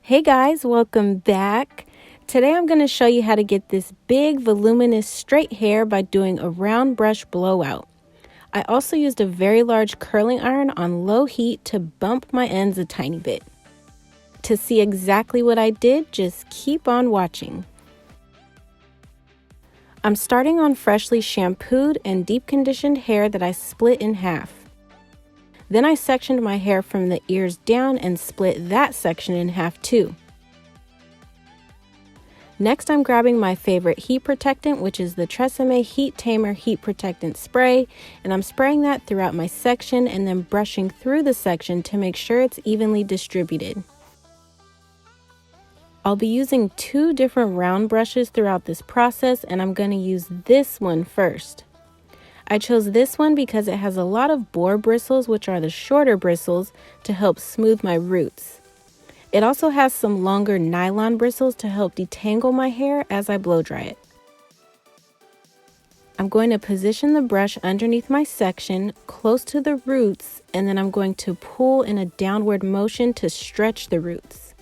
Hey guys, welcome back. Today I'm going to show you how to get this big voluminous straight hair by doing a round brush blowout. I also used a very large curling iron on low heat to bump my ends a tiny bit. To see exactly what I did, just keep on watching. I'm starting on freshly shampooed and deep conditioned hair that I split in half. Then I sectioned my hair from the ears down and split that section in half too. Next, I'm grabbing my favorite heat protectant, which is the Tresemme Heat Tamer Heat Protectant Spray, and I'm spraying that throughout my section and then brushing through the section to make sure it's evenly distributed. I'll be using two different round brushes throughout this process, and I'm going to use this one first. I chose this one because it has a lot of boar bristles, which are the shorter bristles, to help smooth my roots. It also has some longer nylon bristles to help detangle my hair as I blow dry it. I'm going to position the brush underneath my section, close to the roots, and then I'm going to pull in a downward motion to stretch the roots.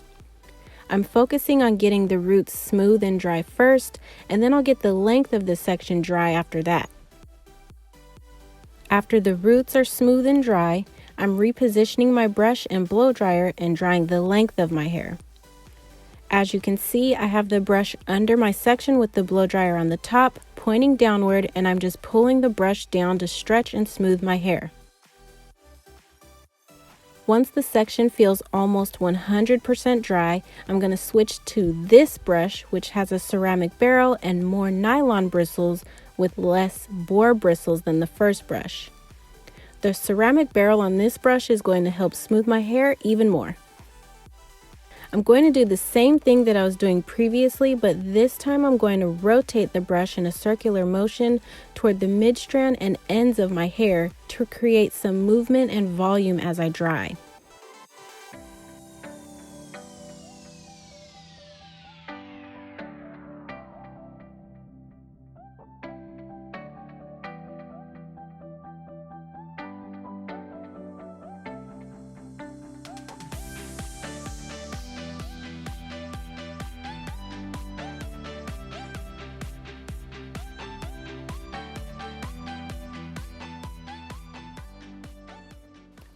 I'm focusing on getting the roots smooth and dry first, and then I'll get the length of the section dry after that. After the roots are smooth and dry, I'm repositioning my brush and blow dryer and drying the length of my hair. As you can see, I have the brush under my section with the blow dryer on the top, pointing downward, and I'm just pulling the brush down to stretch and smooth my hair. Once the section feels almost 100% dry, I'm going to switch to this brush, which has a ceramic barrel and more nylon bristles with less boar bristles than the first brush. The ceramic barrel on this brush is going to help smooth my hair even more. I'm going to do the same thing that I was doing previously, but this time I'm going to rotate the brush in a circular motion toward the mid-strand and ends of my hair to create some movement and volume as I dry.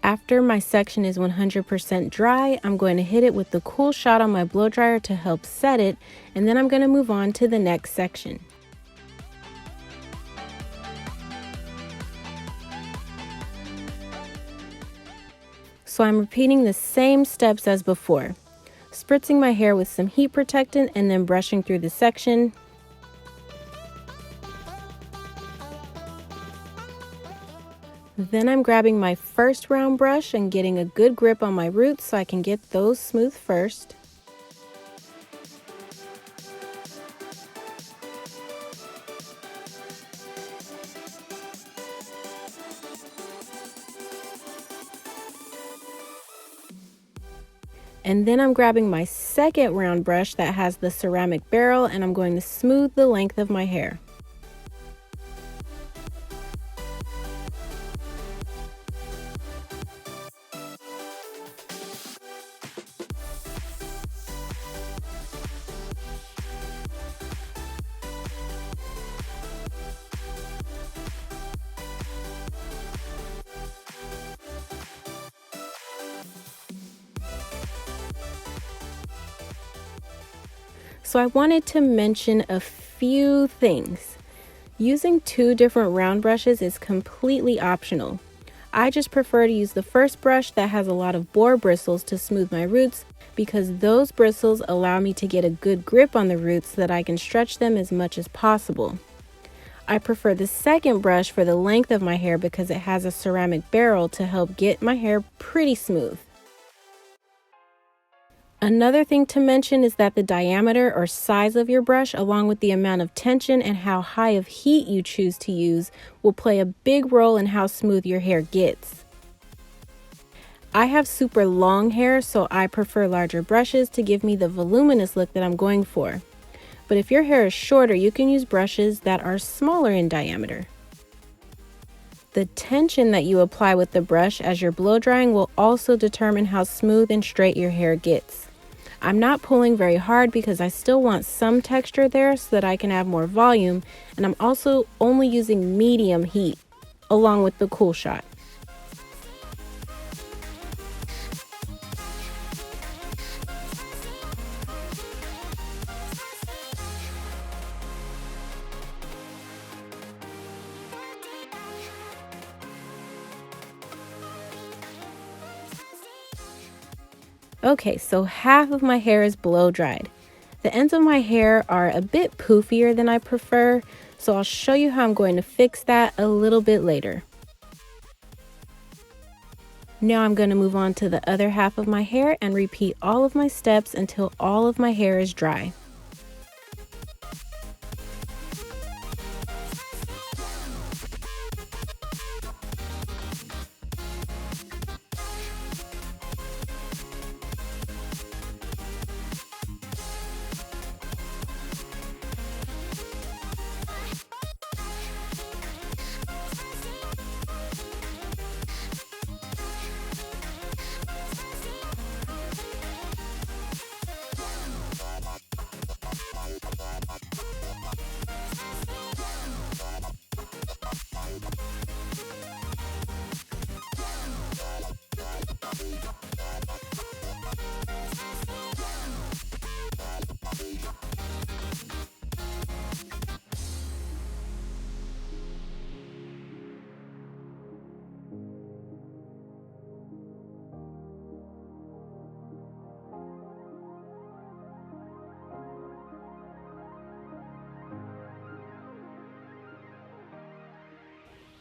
After my section is 100% dry, I'm going to hit it with the cool shot on my blow dryer to help set it, and then I'm going to move on to the next section. So I'm repeating the same steps as before, spritzing my hair with some heat protectant and then brushing through the section. Then I'm grabbing my first round brush and getting a good grip on my roots so I can get those smooth first. And then I'm grabbing my second round brush that has the ceramic barrel, and I'm going to smooth the length of my hair. So I wanted to mention a few things. Using two different round brushes is completely optional. I just prefer to use the first brush that has a lot of boar bristles to smooth my roots because those bristles allow me to get a good grip on the roots so that I can stretch them as much as possible. I prefer the second brush for the length of my hair because it has a ceramic barrel to help get my hair pretty smooth. Another thing to mention is that the diameter or size of your brush, along with the amount of tension and how high of heat you choose to use, will play a big role in how smooth your hair gets. I have super long hair, so I prefer larger brushes to give me the voluminous look that I'm going for. But if your hair is shorter, you can use brushes that are smaller in diameter. The tension that you apply with the brush as you're blow drying will also determine how smooth and straight your hair gets. I'm not pulling very hard because I still want some texture there so that I can add more volume, and I'm also only using medium heat along with the cool shot. Okay, so half of my hair is blow dried. The ends of my hair are a bit poofier than I prefer, so I'll show you how I'm going to fix that a little bit later. Now I'm going to move on to the other half of my hair and repeat all of my steps until all of my hair is dry.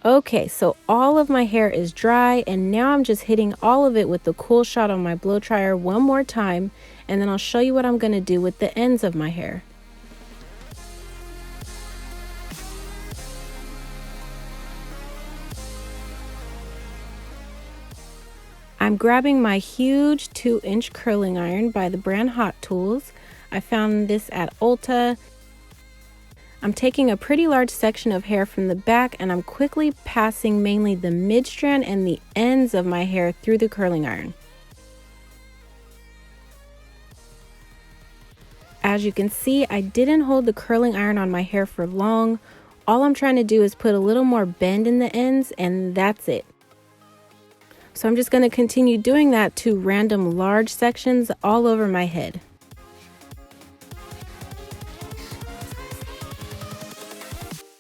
Okay, so all of my hair is dry, and now I'm just hitting all of it with the cool shot on my blow dryer one more time, and then I'll show you what I'm going to do with the ends of my hair. I'm grabbing my huge 2-inch curling iron by the brand Hot Tools. I found this at Ulta. I'm taking a pretty large section of hair from the back, and I'm quickly passing mainly the mid-strand and the ends of my hair through the curling iron. As you can see, I didn't hold the curling iron on my hair for long. All I'm trying to do is put a little more bend in the ends, and that's it. So I'm just going to continue doing that to random large sections all over my head.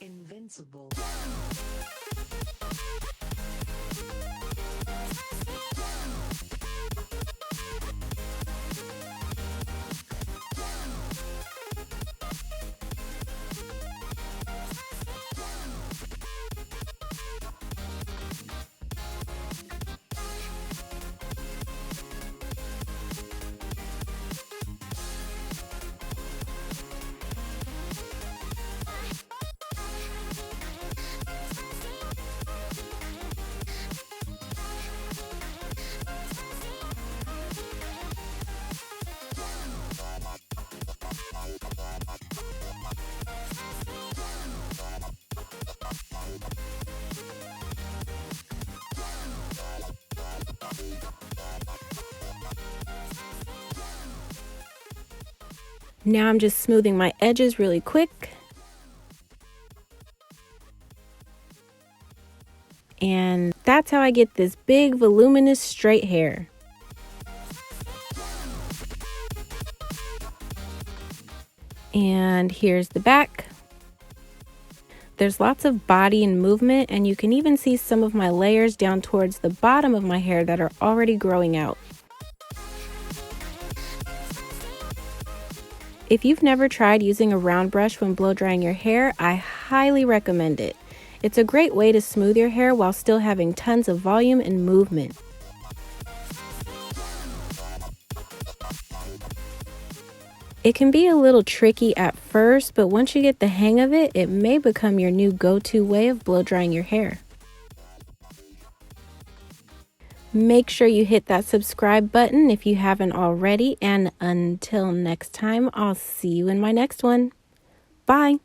Invincible. Now I'm just smoothing my edges really quick. And that's how I get this big, voluminous, straight hair. And here's the back. There's lots of body and movement, and you can even see some of my layers down towards the bottom of my hair that are already growing out. If you've never tried using a round brush when blow drying your hair, I highly recommend it. It's a great way to smooth your hair while still having tons of volume and movement. It can be a little tricky at first, but once you get the hang of it, it may become your new go-to way of blow drying your hair. Make sure you hit that subscribe button if you haven't already, and until next time, I'll see you in my next one. Bye!